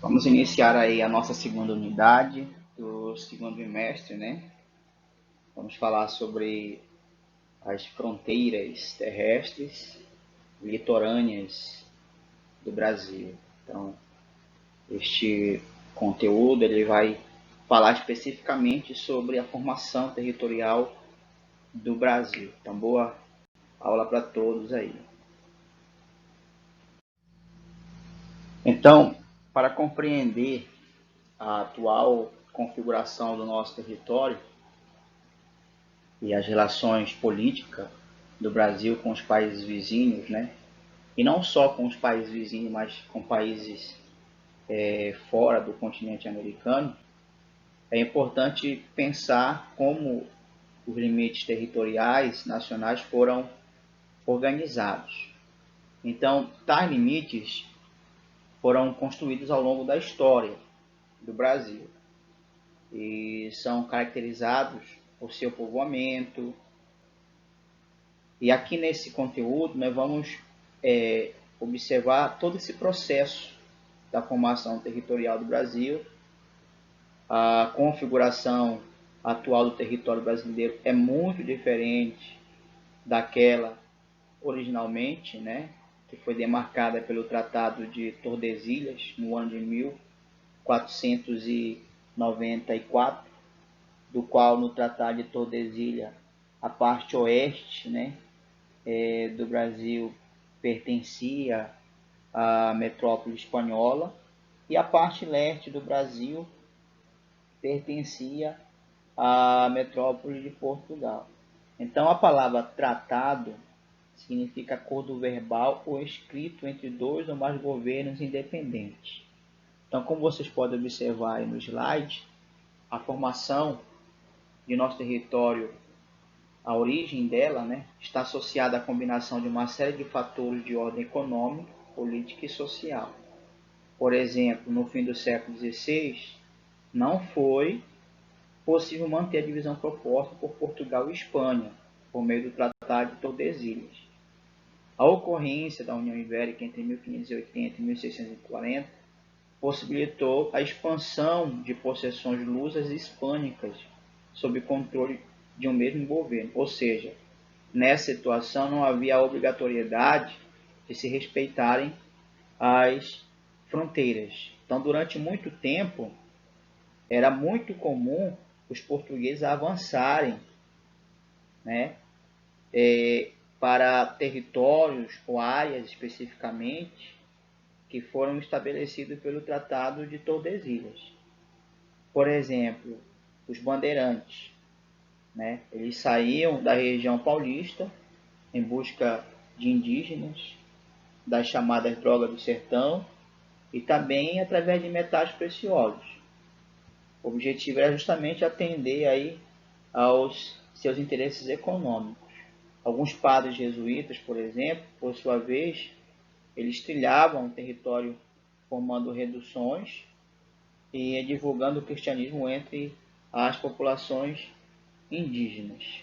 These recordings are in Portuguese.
Vamos iniciar aí a nossa segunda unidade do segundo bimestre, né? Vamos falar sobre as fronteiras terrestres litorâneas do Brasil. Então, este conteúdo ele vai falar especificamente sobre a formação territorial do Brasil. Então, boa aula para todos aí. Então, para compreender a atual configuração do nosso território e as relações políticas do Brasil com os países vizinhos, né? E não só com os países vizinhos, mas com países fora do continente americano, é importante pensar como os limites territoriais nacionais foram organizados. Então, tais limites foram construídos ao longo da história do Brasil e são caracterizados por seu povoamento. E aqui nesse conteúdo nós vamos observar todo esse processo da formação territorial do Brasil. A configuração atual do território brasileiro é muito diferente daquela originalmente, né, que foi demarcada pelo Tratado de Tordesilhas no ano de 1494, do qual no Tratado de Tordesilhas a parte oeste, né, do Brasil pertencia à metrópole espanhola e a parte leste do Brasil pertencia à metrópole de Portugal. Então, a palavra tratado significa acordo verbal ou escrito entre dois ou mais governos independentes. Então, como vocês podem observar aí no slide, a formação de nosso território, a origem dela, né, está associada à combinação de uma série de fatores de ordem econômica, política e social. Por exemplo, no fim do século XVI, não foi possível manter a divisão proposta por Portugal e Espanha, por meio do Tratado de Tordesilhas. A ocorrência da União Ibérica entre 1580 e 1640 possibilitou a expansão de possessões lusas e hispânicas sob controle de um mesmo governo, ou seja, nessa situação não havia a obrigatoriedade de se respeitarem as fronteiras. Então, durante muito tempo, era muito comum os portugueses avançarem, né, para territórios ou áreas especificamente que foram estabelecidos pelo Tratado de Tordesilhas. Por exemplo, os bandeirantes, né, eles saíam da região paulista em busca de indígenas, das chamadas drogas do sertão e também através de metais preciosos. O objetivo era justamente atender aí aos seus interesses econômicos. Alguns padres jesuítas, por exemplo, por sua vez, eles trilhavam o território formando reduções e divulgando o cristianismo entre as populações indígenas.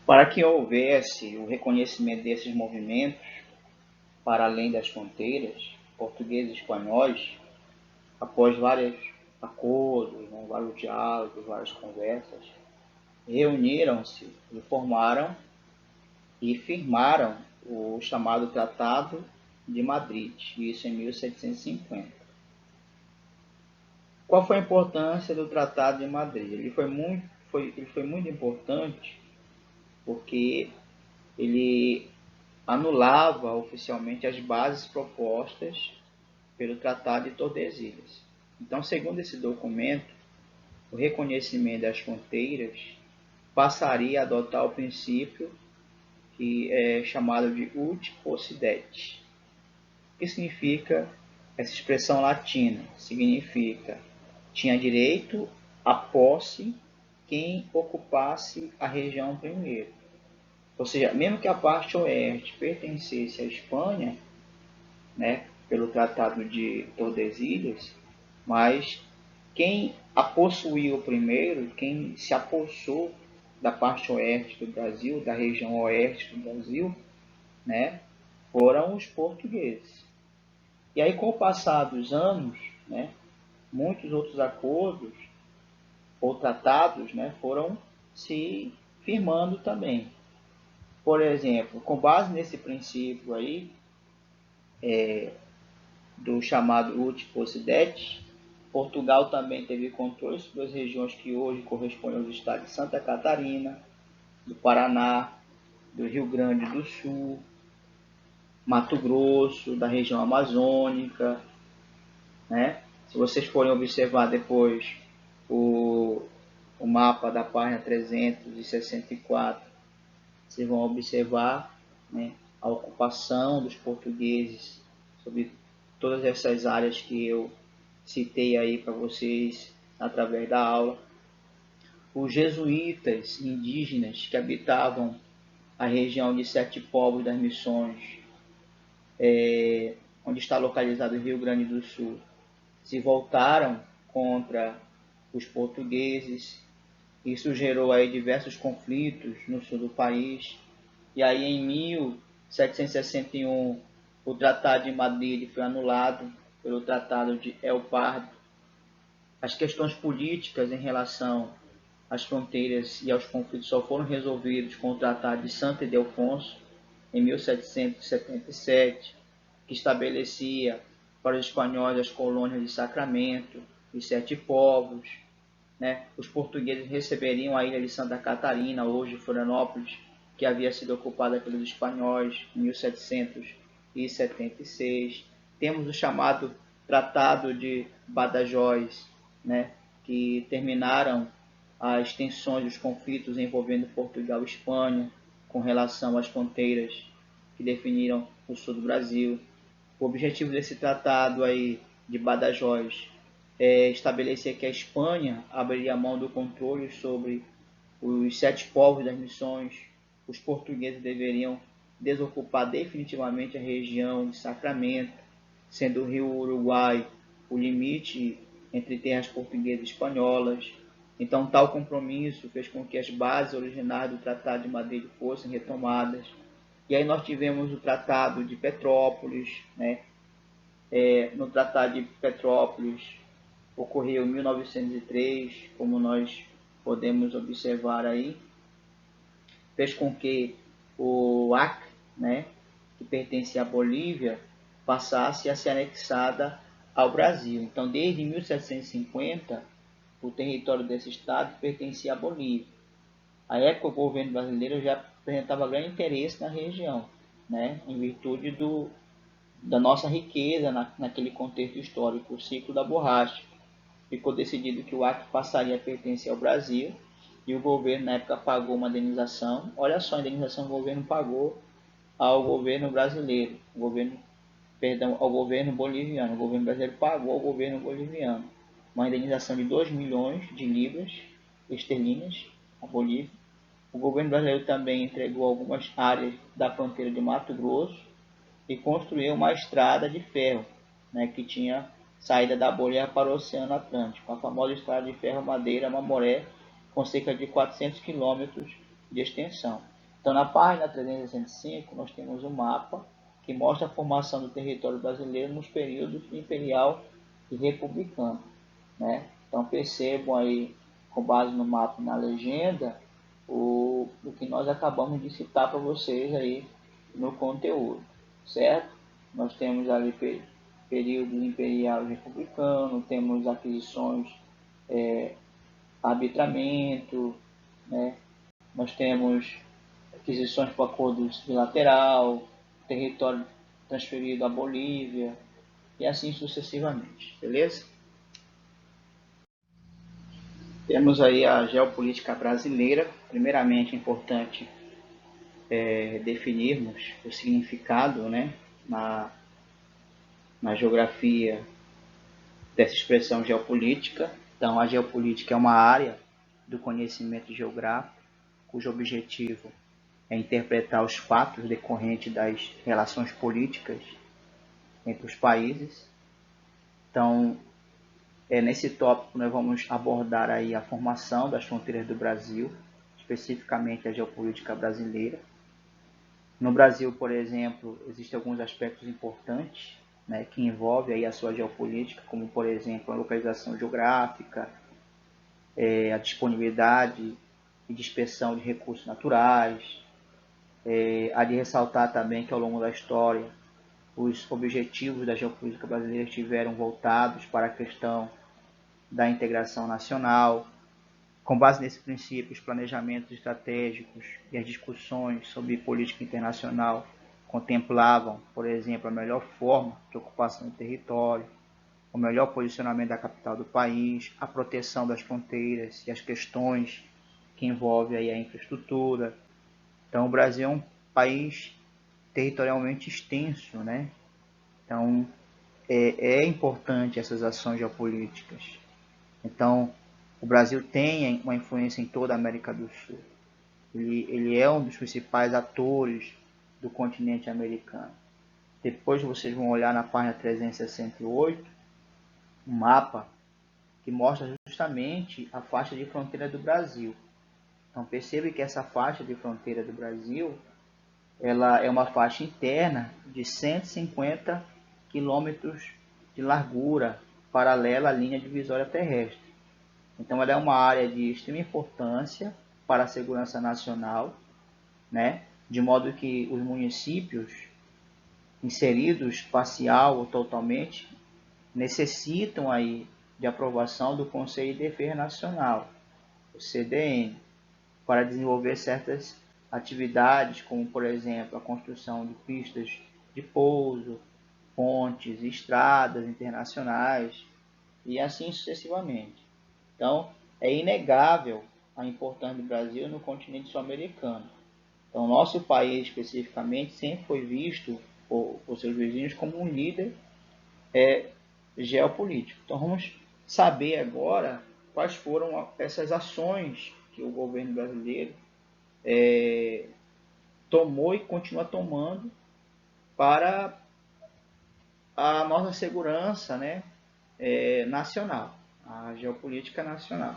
Para que houvesse o reconhecimento desses movimentos para além das fronteiras, portugueses e espanhóis, após vários acordos, né, vários diálogos, várias conversas, reuniram-se e formaram e firmaram o chamado Tratado de Madrid, isso em 1750. Qual foi a importância do Tratado de Madrid? Ele foi muito importante porque ele anulava oficialmente as bases propostas pelo Tratado de Tordesilhas. Então, segundo esse documento, o reconhecimento das fronteiras passaria a adotar o princípio que é chamado de ut possidetis. O que significa essa expressão latina? Significa tinha direito à posse quem ocupasse a região primeiro. Ou seja, mesmo que a parte oeste pertencesse à Espanha, né, pelo Tratado de Tordesilhas, mas quem a possuiu primeiro, quem se apossou da parte oeste do Brasil, da região oeste do Brasil, né, foram os portugueses. E aí, com o passar dos anos, né, muitos outros acordos ou tratados, né, foram se firmando também. Por exemplo, com base nesse princípio aí, do chamado ut possidetis, Portugal também teve controle sobre as regiões que hoje correspondem aos estados de Santa Catarina, do Paraná, do Rio Grande do Sul, Mato Grosso, da região amazônica, né? Se vocês forem observar depois o mapa da página 364, vocês vão observar, né, a ocupação dos portugueses sobre todas essas áreas que eu citei aí para vocês através da aula. Os jesuítas indígenas que habitavam a região de Sete Povos das Missões, onde está localizado o Rio Grande do Sul, se voltaram contra os portugueses. Isso gerou aí diversos conflitos no sul do país. E aí em 1761 o Tratado de Madrid foi anulado pelo Tratado de El Pardo. As questões políticas em relação às fronteiras e aos conflitos só foram resolvidos com o Tratado de Santo Ildefonso em 1777, que estabelecia para os espanhóis as colônias de Sacramento e Sete Povos, né? Os portugueses receberiam a ilha de Santa Catarina, hoje Florianópolis, que havia sido ocupada pelos espanhóis em 1776. Temos o chamado Tratado de Badajoz, né? Que terminaram as tensões, os conflitos envolvendo Portugal e Espanha com relação às fronteiras que definiram o sul do Brasil. O objetivo desse tratado aí de Badajoz é estabelecer que a Espanha abriria mão do controle sobre os sete povos das missões. Os portugueses deveriam desocupar definitivamente a região de Sacramento, sendo o rio Uruguai o limite entre terras portuguesas e espanholas. Então, tal compromisso fez com que as bases originárias do Tratado de Madrid fossem retomadas. E aí nós tivemos o Tratado de Petrópolis, né? No Tratado de Petrópolis ocorreu em 1903, como nós podemos observar aí, fez com que o Acre, né, que pertencia à Bolívia, passasse a ser anexada ao Brasil. Então, desde 1750, o território desse estado pertencia à Bolívia. À época, o governo brasileiro já apresentava grande interesse na região, né, em virtude da nossa riqueza naquele contexto histórico, o ciclo da borracha. Ficou decidido que o Acre passaria a pertencer ao Brasil e o governo na época pagou uma indenização. Olha só a indenização que o governo pagou ao governo brasileiro, ao governo boliviano. O governo brasileiro pagou ao governo boliviano uma indenização de 2 milhões de libras esterlinas à Bolívia. O governo brasileiro também entregou algumas áreas da fronteira de Mato Grosso e construiu uma estrada de ferro, né, que tinha saída da Bolívia para o Oceano Atlântico, a famosa estrada de ferro Madeira-Mamoré, com cerca de 400 quilômetros de extensão. Então, na página 365, nós temos um mapa que mostra a formação do território brasileiro nos períodos imperial e republicano, né? Então, percebam aí, com base no mapa e na legenda, o que nós acabamos de citar para vocês aí no conteúdo, certo? Nós temos ali período imperial e republicano, temos aquisições, arbitramento, né? Nós temos aquisições por acordo bilateral, território transferido à Bolívia e assim sucessivamente, beleza? Temos aí a geopolítica brasileira. Primeiramente, é importante definirmos o significado, né, na geografia dessa expressão geopolítica. Então, a geopolítica é uma área do conhecimento geográfico cujo objetivo é interpretar os fatos decorrentes das relações políticas entre os países. Então, nesse tópico nós vamos abordar aí a formação das fronteiras do Brasil, especificamente a geopolítica brasileira. No Brasil, por exemplo, existem alguns aspectos importantes né, que envolve aí a sua geopolítica, como por exemplo a localização geográfica, a disponibilidade e dispersão de recursos naturais. Há de ressaltar também que ao longo da história os objetivos da geopolítica brasileira estiveram voltados para a questão da integração nacional. Com base nesse princípio, os planejamentos estratégicos e as discussões sobre política internacional contemplavam, por exemplo, a melhor forma de ocupação do território, o melhor posicionamento da capital do país, a proteção das fronteiras e as questões que envolvem aí a infraestrutura. Então, o Brasil é um país territorialmente extenso, né? Então, é importante essas ações geopolíticas. Então, o Brasil tem uma influência em toda a América do Sul. Ele é um dos principais atores do continente americano. Depois vocês vão olhar na página 368, um mapa que mostra justamente a faixa de fronteira do Brasil. Então percebe que essa faixa de fronteira do Brasil, ela é uma faixa interna de 150 quilômetros de largura, paralela à linha divisória terrestre. Então ela é uma área de extrema importância para a segurança nacional, né? De modo que os municípios inseridos parcial ou totalmente necessitam aí de aprovação do Conselho de Defesa Nacional, o CDN, para desenvolver certas atividades, como por exemplo a construção de pistas de pouso, pontes, estradas internacionais e assim sucessivamente. Então, é inegável a importância do Brasil no continente sul-americano. Então, nosso país especificamente sempre foi visto por seus vizinhos como um líder geopolítico. Então, vamos saber agora quais foram essas ações que o governo brasileiro tomou e continua tomando para a nossa segurança, né, nacional, a geopolítica nacional.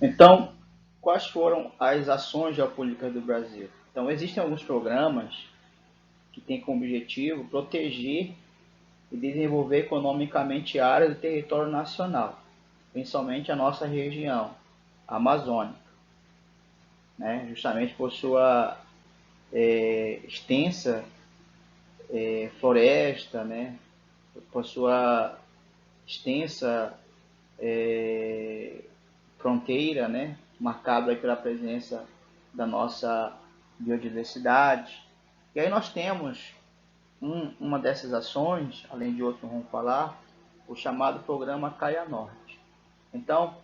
Então, quais foram as ações geopolíticas do Brasil? Então, existem alguns programas que têm como objetivo proteger e desenvolver economicamente áreas do território nacional, principalmente a nossa região, a Amazônica, né? Justamente por sua extensa floresta, né? Por sua extensa fronteira, né? Marcada pela presença da nossa biodiversidade. E aí nós temos uma dessas ações, além de outros vamos falar, o chamado Programa Caia Norte. Então,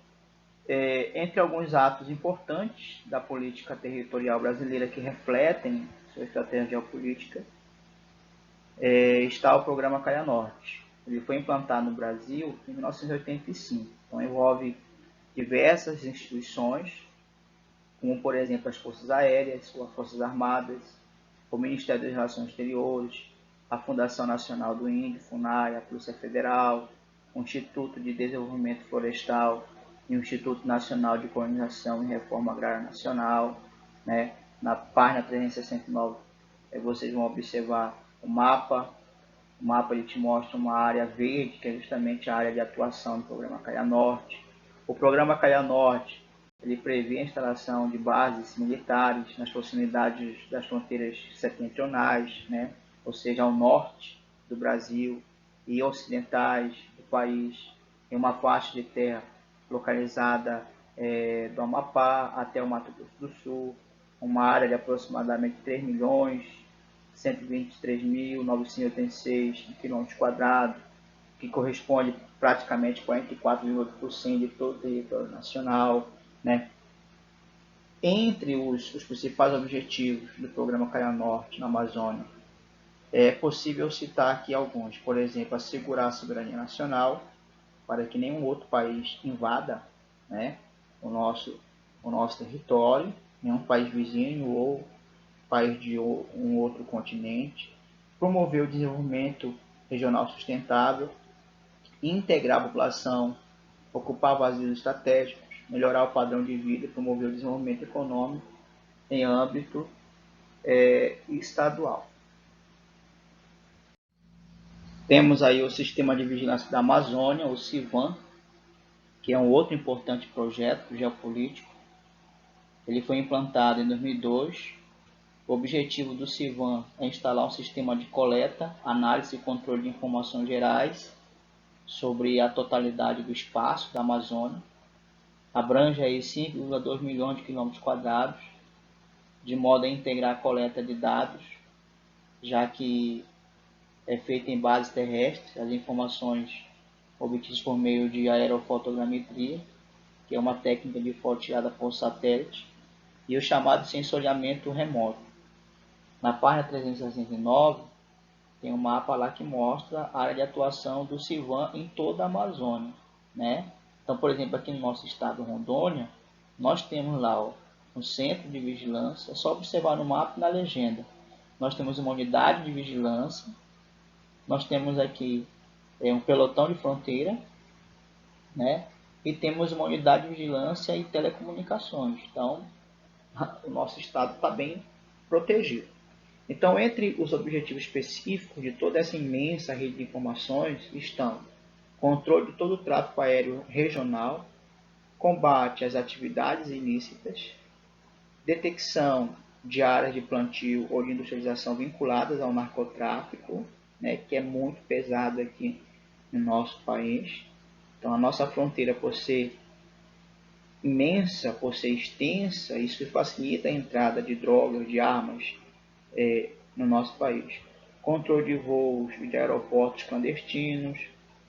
entre alguns atos importantes da política territorial brasileira que refletem sua estratégia geopolítica, está o Programa Caia Norte. Ele foi implantado no Brasil em 1985. Então, envolve diversas instituições, como, por exemplo, as Forças Aéreas, ou as Forças Armadas, o Ministério das Relações Exteriores, a Fundação Nacional do Índio, FUNAI, a Polícia Federal, o Instituto de Desenvolvimento Florestal e o Instituto Nacional de Colonização e Reforma Agrária Nacional. Né? Na página 369 vocês vão observar o mapa. O mapa ele te mostra uma área verde, que é justamente a área de atuação do Programa Caia Norte. O Programa Caia Norte ele prevê a instalação de bases militares nas proximidades das fronteiras setentrionais, né? Ou seja, ao norte do Brasil e ocidentais do país, em uma faixa de terra localizada do Amapá até o Mato Grosso do Sul, uma área de aproximadamente 3.123.986 km², que corresponde praticamente a 44,8% de todo o território nacional. Né? Entre os principais objetivos do Programa Caia Norte na Amazônia, é possível citar aqui alguns. Por exemplo, assegurar a soberania nacional, para que nenhum outro país invada, né, o nosso território, nenhum país vizinho ou país de um outro continente. Promover o desenvolvimento regional sustentável, integrar a população, ocupar vazios estratégicos, melhorar o padrão de vida e promover o desenvolvimento econômico em âmbito estadual. Temos aí o Sistema de Vigilância da Amazônia, o CIVAM, que é um outro importante projeto geopolítico. Ele foi implantado em 2002. O objetivo do CIVAM é instalar um sistema de coleta, análise e controle de informações gerais sobre a totalidade do espaço da Amazônia. Abrange aí 5,2 milhões de quilômetros quadrados, de modo a integrar a coleta de dados, já que é feita em bases terrestres, as informações obtidas por meio de aerofotogrametria, que é uma técnica de foto tirada por satélite, e o chamado sensoriamento remoto. Na página 369, tem um mapa lá que mostra a área de atuação do CIVAM em toda a Amazônia, né? Então, por exemplo, aqui no nosso estado, Rondônia, nós temos lá um centro de vigilância, é só observar no mapa e na legenda. Nós temos uma unidade de vigilância, nós temos aqui um pelotão de fronteira, né? E temos uma unidade de vigilância e telecomunicações. Então, o nosso estado está bem protegido. Então, entre os objetivos específicos de toda essa imensa rede de informações estão controle de todo o tráfego aéreo regional, combate às atividades ilícitas, detecção de áreas de plantio ou de industrialização vinculadas ao narcotráfico, né, que é muito pesado aqui no nosso país. Então, a nossa fronteira, por ser imensa, por ser extensa, isso facilita a entrada de drogas, de armas no nosso país. Controle de voos e de aeroportos clandestinos,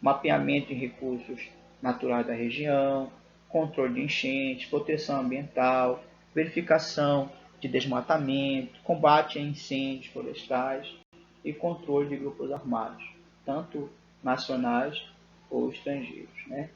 mapeamento de recursos naturais da região, controle de enchentes, proteção ambiental, verificação de desmatamento, combate a incêndios florestais e controle de grupos armados, tanto nacionais ou estrangeiros, né?